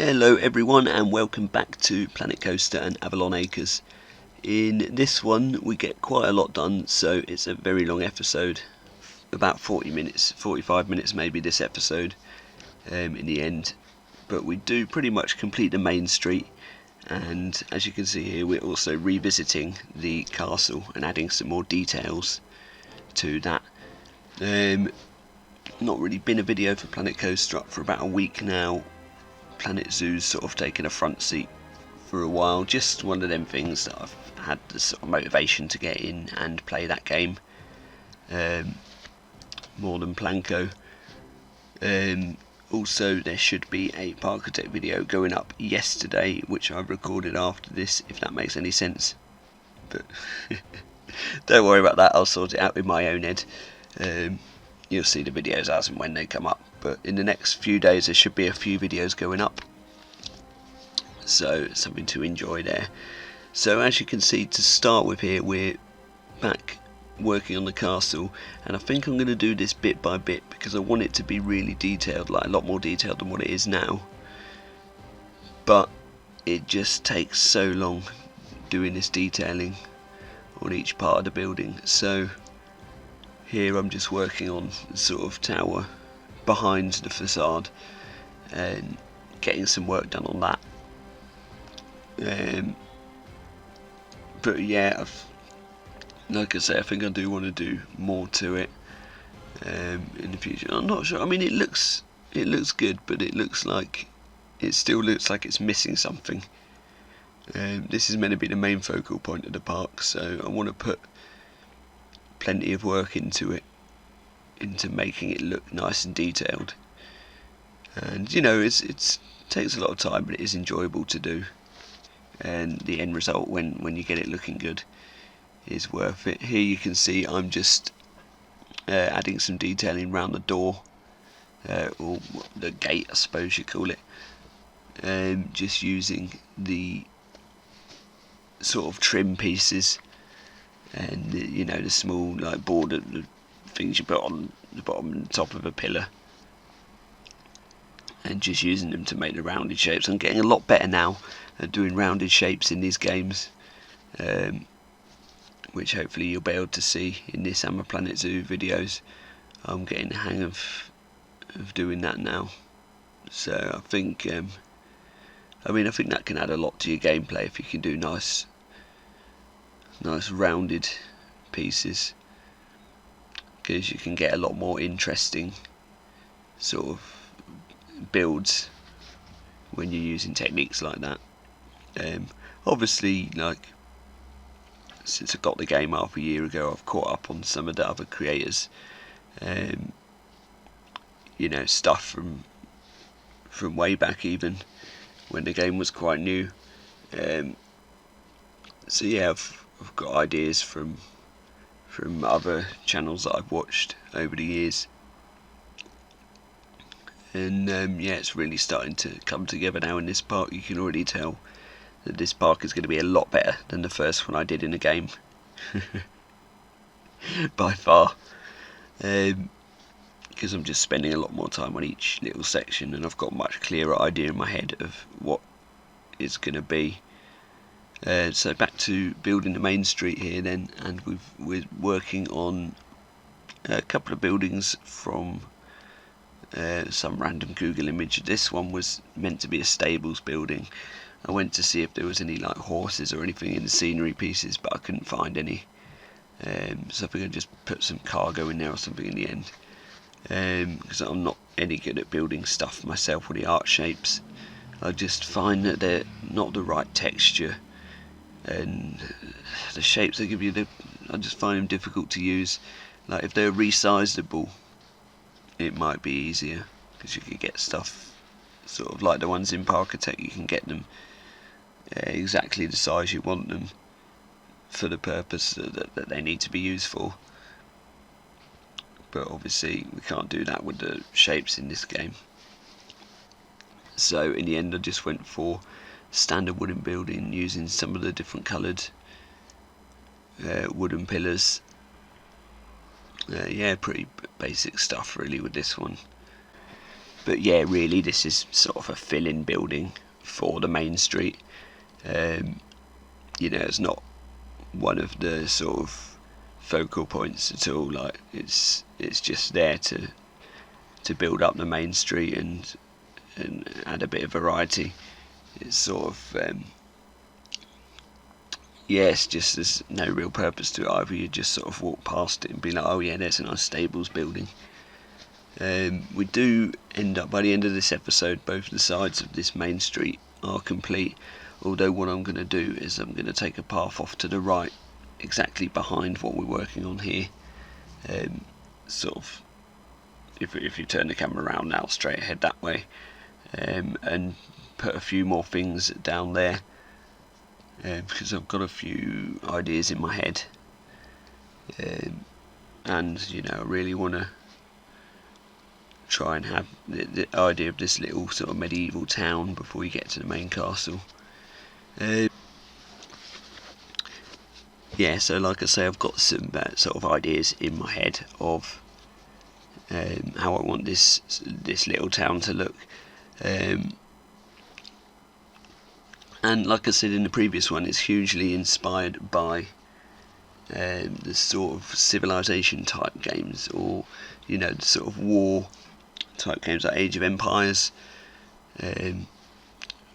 Hello everyone and welcome back to Planet Coaster and Avalon Acres. In this one we get quite a lot done, so it's a very long episode, about 40 minutes, 45 minutes maybe this episode in the end. But we do pretty much complete the main street, and as you can see here we're also revisiting the castle and adding some more details to that. Not really been a video for Planet Coaster up for about a week now. Planet Zoo's sort of taken a front seat for a while, just one of them things that I've had the sort of motivation to get in and play that game more than Planko. Also there should be a Parkitect video going up yesterday, which I've recorded after this, if that makes any sense, but don't worry about that, I'll sort it out in my own head. You'll see the videos as and when they come up, but in the next few days there should be a few videos going up, so something to enjoy there. So as you can see, to start with here, we're back working on the castle, and I think I'm going to do this bit by bit because I want it to be really detailed, like a lot more detailed than what it is now, but it just takes so long doing this detailing on each part of the building. So here I'm just working on the sort of tower behind the facade and getting some work done on that. But yeah, like I say, I think I do want to do more to it in the future. I'm not sure. I mean, it looks good, but it still looks like it's missing something. This is meant to be the main focal point of the park, so I want to put plenty of work into it, into making it look nice and detailed. And you know, it takes a lot of time, but it is enjoyable to do, and the end result when you get it looking good is worth it. Here you can see I'm just adding some detailing around the door, or the gate I suppose you call it, just using the sort of trim pieces and you know, the small like border things you put on the bottom and top of a pillar, and just using them to make the rounded shapes. I'm getting a lot better now at doing rounded shapes in these games, which hopefully you'll be able to see in this and my Planet Zoo videos. I'm getting the hang of doing that now, so I think I think that can add a lot to your gameplay if you can do nice rounded pieces, because you can get a lot more interesting sort of builds when you're using techniques like that. Obviously, like, since I got the game half a year ago, I've caught up on some of the other creators, you know, stuff from way back, even when the game was quite new. So yeah, I've got ideas from other channels that I've watched over the years, and yeah, it's really starting to come together now in this park. You can already tell that this park is going to be a lot better than the first one I did in the game, by far, because I'm just spending a lot more time on each little section, and I've got a much clearer idea in my head of what it's going to be. So back to building the main street here then, and we're working on a couple of buildings from some random Google image. This one was meant to be a stables building. I went to see if there was any like horses or anything in the scenery pieces, but I couldn't find any, so I think I just put some cargo in there or something in the end, because I'm not any good at building stuff myself with the art shapes. I just find that they're not the right texture, and the shapes they give you, I just find them difficult to use. Like, if they're resizable, it might be easier, because you could get stuff sort of like the ones in Parkitect. You can get them exactly the size you want them for the purpose that they need to be used for, but obviously we can't do that with the shapes in this game. So in the end I just went for standard wooden building, using some of the different coloured wooden pillars. Yeah, pretty basic stuff really with this one. But yeah, really this is sort of a fill-in building for the main street. It's not one of the sort of focal points at all. Like it's just there to build up the main street and add a bit of variety. It's sort of it's just there's no real purpose to it either. You just sort of walk past it and be like, oh yeah, there's a nice stables building. We do end up, by the end of this episode, both the sides of this main street are complete, although what I'm going to do is I'm going to take a path off to the right, exactly behind what we're working on here. Sort of, if you turn the camera around now, straight ahead that way, and put a few more things down there, because I've got a few ideas in my head, and I really want to try and have the idea of this little sort of medieval town before you get to the main castle. So like I say, I've got some sort of ideas in my head of how I want this little town to look. And like I said in the previous one, it's hugely inspired by the sort of civilization type games, or the sort of war type games like Age of Empires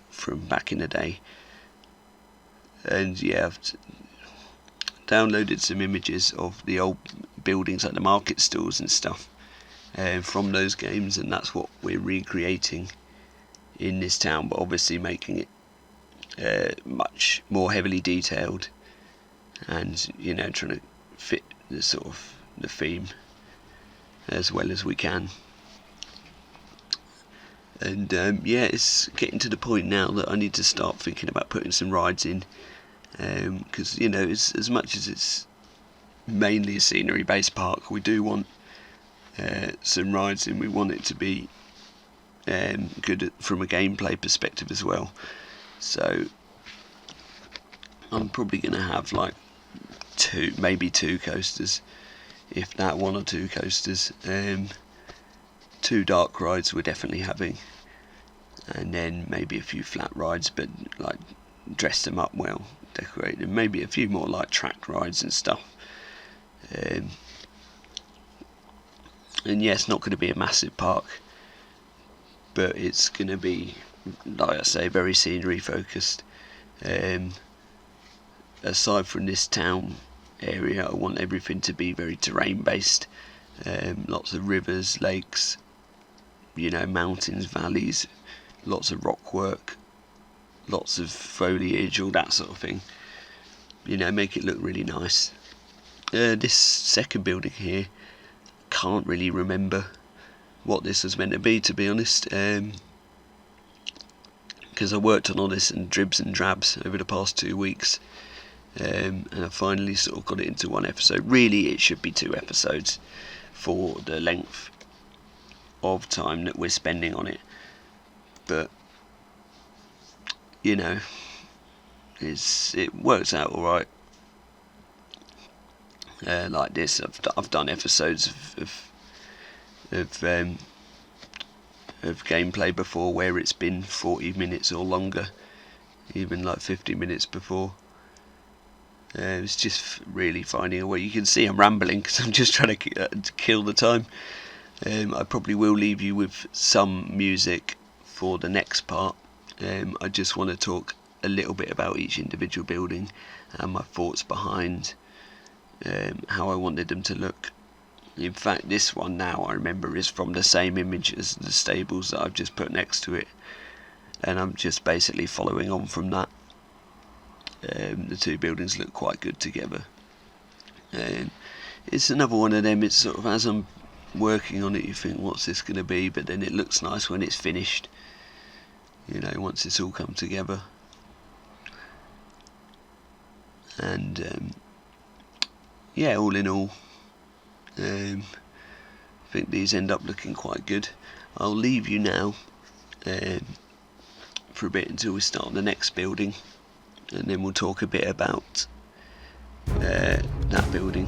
from back in the day. And I've downloaded some images of the old buildings like the market stalls and stuff from those games, and that's what we're recreating in this town, but obviously making it much more heavily detailed, and trying to fit the sort of the theme as well as we can. And it's getting to the point now that I need to start thinking about putting some rides in, because it's, as much as it's mainly a scenery based park, we do want some rides in. We want it to be good from a gameplay perspective as well. So I'm probably going to have like maybe two coasters, if that, one or two coasters. 2 dark rides we're definitely having, and then maybe a few flat rides, but like dress them up well, decorate them, maybe a few more like track rides and stuff. And it's not going to be a massive park, but it's going to be, like I say, very scenery focused. Aside from this town area, I want everything to be very terrain based. Lots of rivers, lakes, mountains, valleys, lots of rock work, lots of foliage, all that sort of thing. Make it look really nice. This second building here, can't really remember what this was meant to be, to be honest, because I worked on all this in dribs and drabs over the past 2 weeks, and I finally sort of got it into one episode. Really, it should be 2 episodes for the length of time that we're spending on it, but it works out alright. Like this, I've done episodes of gameplay before where it's been 40 minutes or longer, even like 50 minutes before. It's just really finding a way. You can see I'm rambling because I'm just trying to kill the time. I probably will leave you with some music for the next part. I just want to talk a little bit about each individual building and my thoughts behind how I wanted them to look. In fact, this one now I remember is from the same image as the stables that I've just put next to it, and I'm just basically following on from that. The 2 buildings look quite good together. It's another one of them, it's sort of, as I'm working on it, you think, what's this going to be, but then it looks nice when it's finished, once it's all come together. And all in all, I think these end up looking quite good. I'll leave you now for a bit until we start on the next building, and then we'll talk a bit about that building.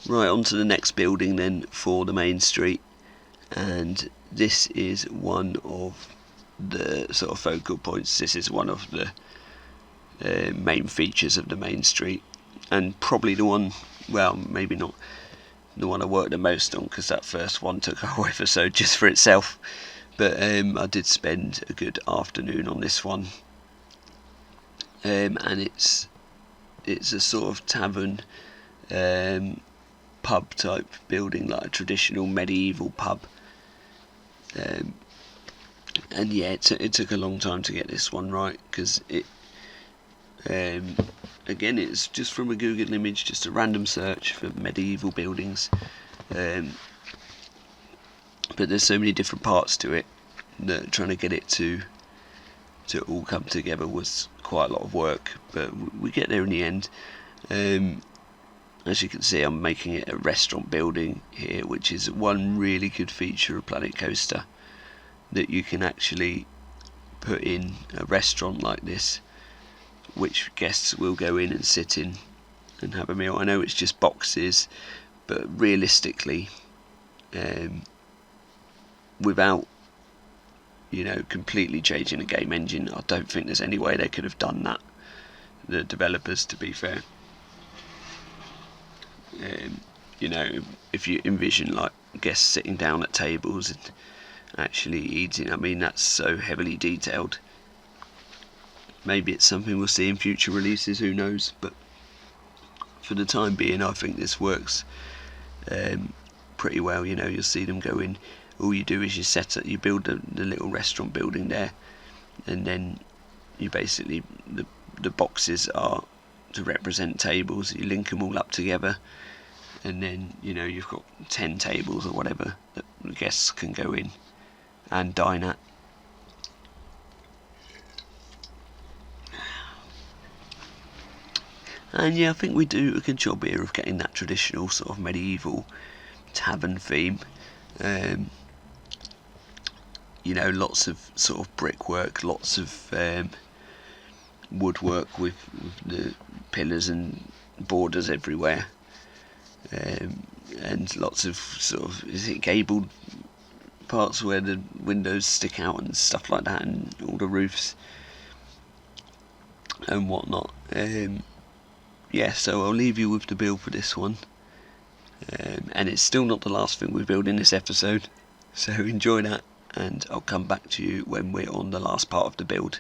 Right, on to the next building then for the main street, and this is one of the sort of focal points. This is one of the main features of the main street, and probably the one, well, maybe not the one I worked the most on, because that first one took a whole episode just for itself, but I did spend a good afternoon on this one, and it's a sort of tavern, pub type building, like a traditional medieval pub, and yeah, it took a long time to get this one right, because it again, it's just from a Google image, just a random search for medieval buildings, but there's so many different parts to it that trying to get it to all come together was quite a lot of work, but we get there in the end. As you can see, I'm making it a restaurant building here, which is one really good feature of Planet Coaster, that you can actually put in a restaurant like this, which guests will go in and sit in and have a meal. I know it's just boxes, but realistically, without completely changing the game engine, I don't think there's any way they could have done that, the developers, to be fair. If you envision like guests sitting down at tables and actually eating, I mean, that's so heavily detailed. Maybe it's something we'll see in future releases, who knows, but for the time being I think this works pretty well. You'll see them go in, all you do is you build the little restaurant building there, and then you basically, the boxes are to represent tables, you link them all up together, and then you've got 10 tables or whatever that the guests can go in and dine at. And yeah, I think we do a good job here of getting that traditional sort of medieval tavern theme. Lots of sort of brickwork, lots of woodwork with the pillars and borders everywhere, and lots of sort of, is it gabled parts where the windows stick out and stuff like that, and all the roofs and whatnot. Yeah, so I'll leave you with the build for this one, and it's still not the last thing we build in this episode, so enjoy that, and I'll come back to you when we're on the last part of the build.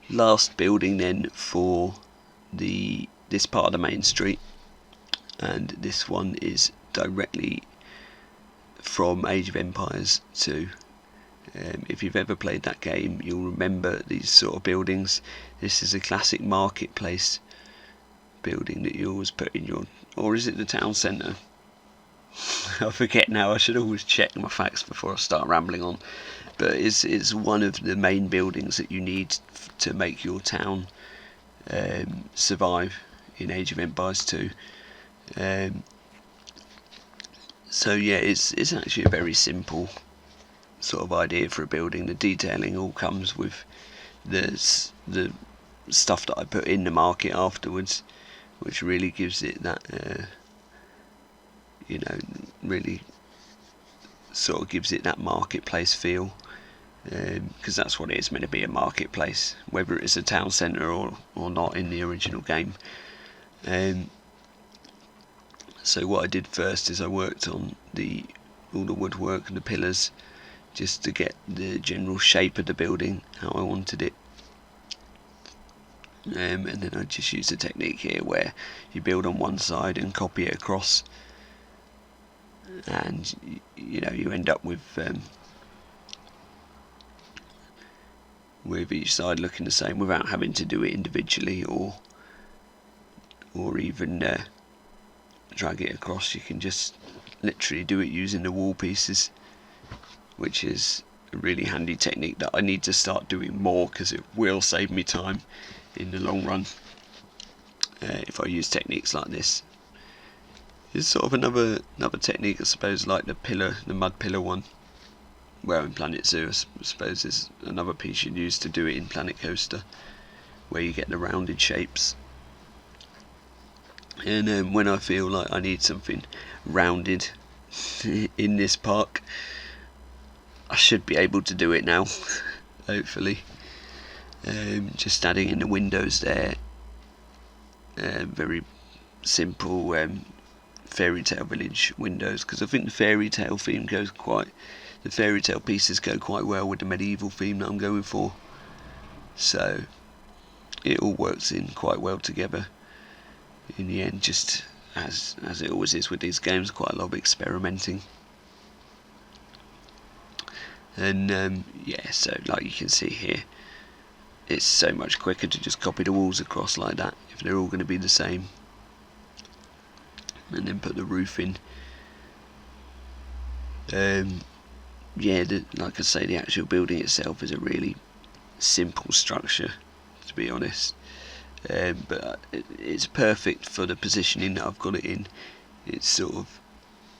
last building then for this part of the main street, and this one is directly from Age of Empires 2. If you've ever played that game, you'll remember these sort of buildings. This is a classic marketplace building that you always put in your, or is it the town centre? I forget now. I should always check my facts before I start rambling on. But it's one of the main buildings that you need to make your town survive in Age of Empires 2. So yeah, it's actually a very simple sort of idea for a building. The detailing all comes with the stuff that I put in the market afterwards, which really gives it that really sort of gives it that marketplace feel, because that's what it is meant to be, a marketplace, whether it's a town centre or not in the original game. So what I did first is I worked on all the woodwork and the pillars, just to get the general shape of the building how I wanted it. And then I just used a technique here where you build on one side and copy it across, and you end up with each side looking the same without having to do it individually or even drag it across. You can just literally do it using the wall pieces, which is a really handy technique that I need to start doing more, because it will save me time in the long run if I use techniques like this. There's sort of another technique, I suppose, like the mud pillar one, where in Planet Zoo I suppose there's another piece you'd use to do it in Planet Coaster, where you get the rounded shapes. And when I feel like I need something rounded in this park, I should be able to do it now, hopefully. Just adding in the windows there, very simple fairy tale village windows, because I think the fairy tale pieces go quite well with the medieval theme that I'm going for. So it all works in quite well together in the end, just as it always is with these games, quite a lot of experimenting. And yeah, so like you can see here, it's so much quicker to just copy the walls across like that if they're all going to be the same, and then put the roof in. Yeah, like I say, the actual building itself is a really simple structure, to be honest, but it's perfect for the positioning that I've got it in. It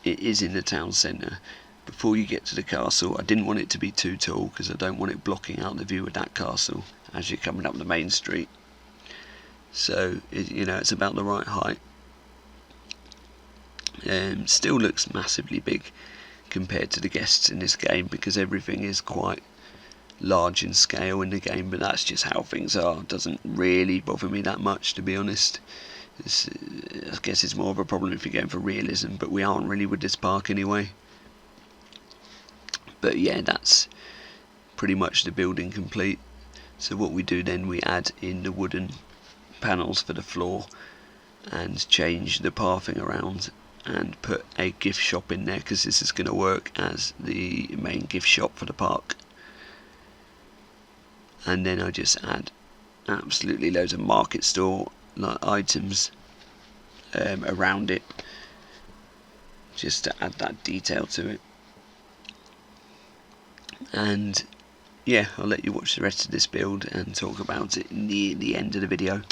is in the town centre. Before you get to the castle, I didn't want it to be too tall, because I don't want it blocking out the view of that castle as you're coming up the main street. So it's about the right height. Still looks massively big compared to the guests in this game, because everything is quite large in scale in the game, but that's just how things are. It doesn't really bother me that much, to be honest. I guess it's more of a problem if you're going for realism, but we aren't really with this park anyway. But yeah, that's pretty much the building complete. So what we do then, we add in the wooden panels for the floor and change the pathing around and put a gift shop in there, because this is going to work as the main gift shop for the park. And then I just add absolutely loads of market store like items around it, just to add that detail to it. And yeah, I'll let you watch the rest of this build and talk about it near the end of the video.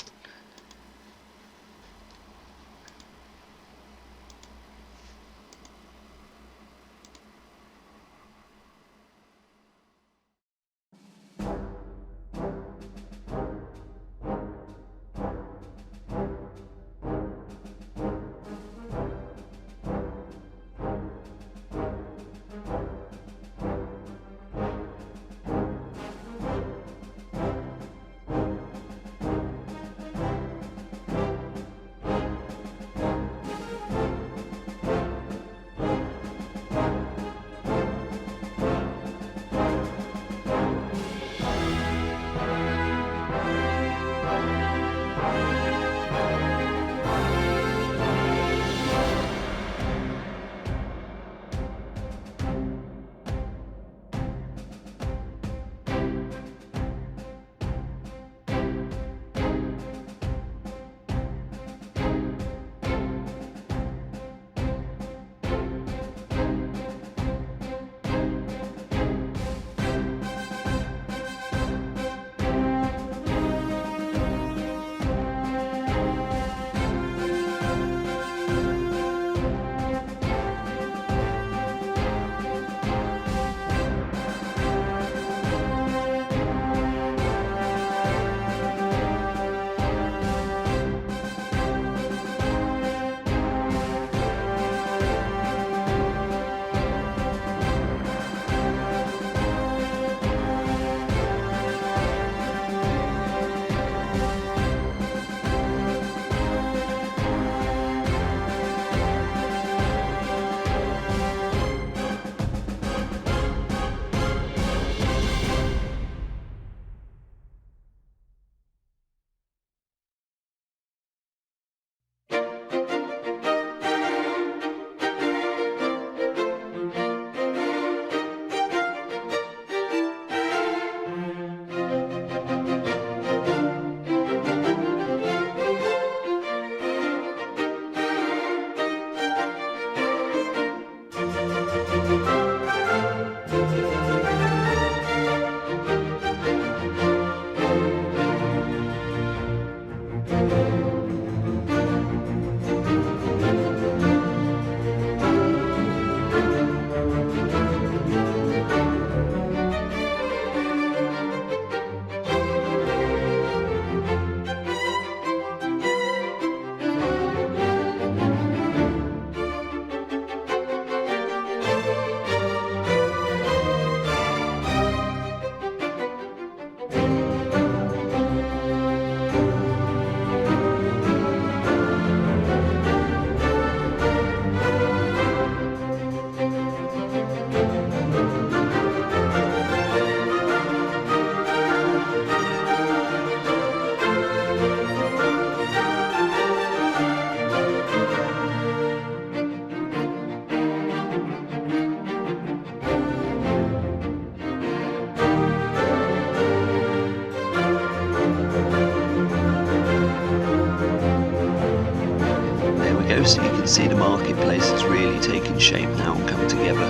video, so you can see the marketplace has really taken shape now and come together.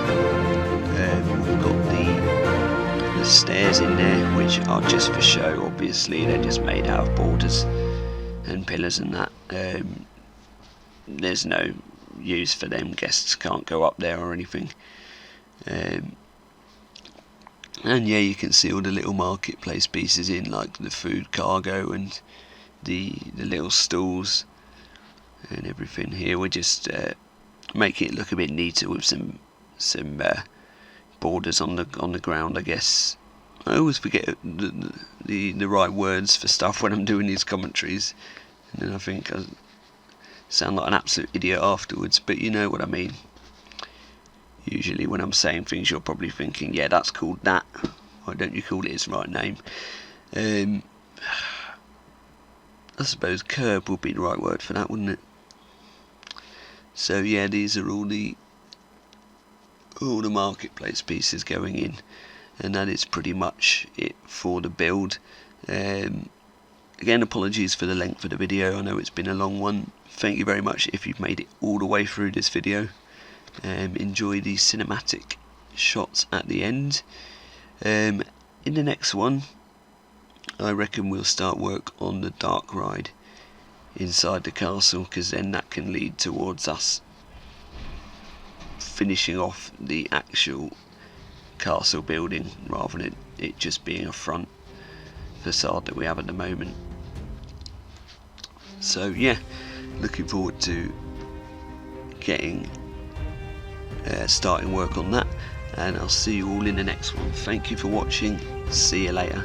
We've got the stairs in there, which are just for show. Obviously they're just made out of borders and pillars and that. There's no use for them, guests can't go up there or anything. And yeah, you can see all the little marketplace pieces in, like the food cargo and the little stalls and everything. Here we're just making it look a bit neater with some borders on the ground, I guess. I always forget the right words for stuff when I'm doing these commentaries, and then I think I sound like an absolute idiot afterwards, but you know what I mean. Usually when I'm saying things, you're probably thinking, yeah, that's called that. Why don't you call it its right name? I suppose curb would be the right word for that, wouldn't it? So yeah, these are all the marketplace pieces going in, and that is pretty much it for the build. Again, apologies for the length of the video. I know it's been a long one. Thank you very much if you've made it all the way through this video. Enjoy the cinematic shots at the end. In the next one, I reckon we'll start work on the dark ride inside the castle, because then that can lead towards us finishing off the actual castle building, rather than it just being a front facade that we have at the moment. So yeah, looking forward to getting starting work on that, and I'll see you all in the next one. Thank you for watching. See you later.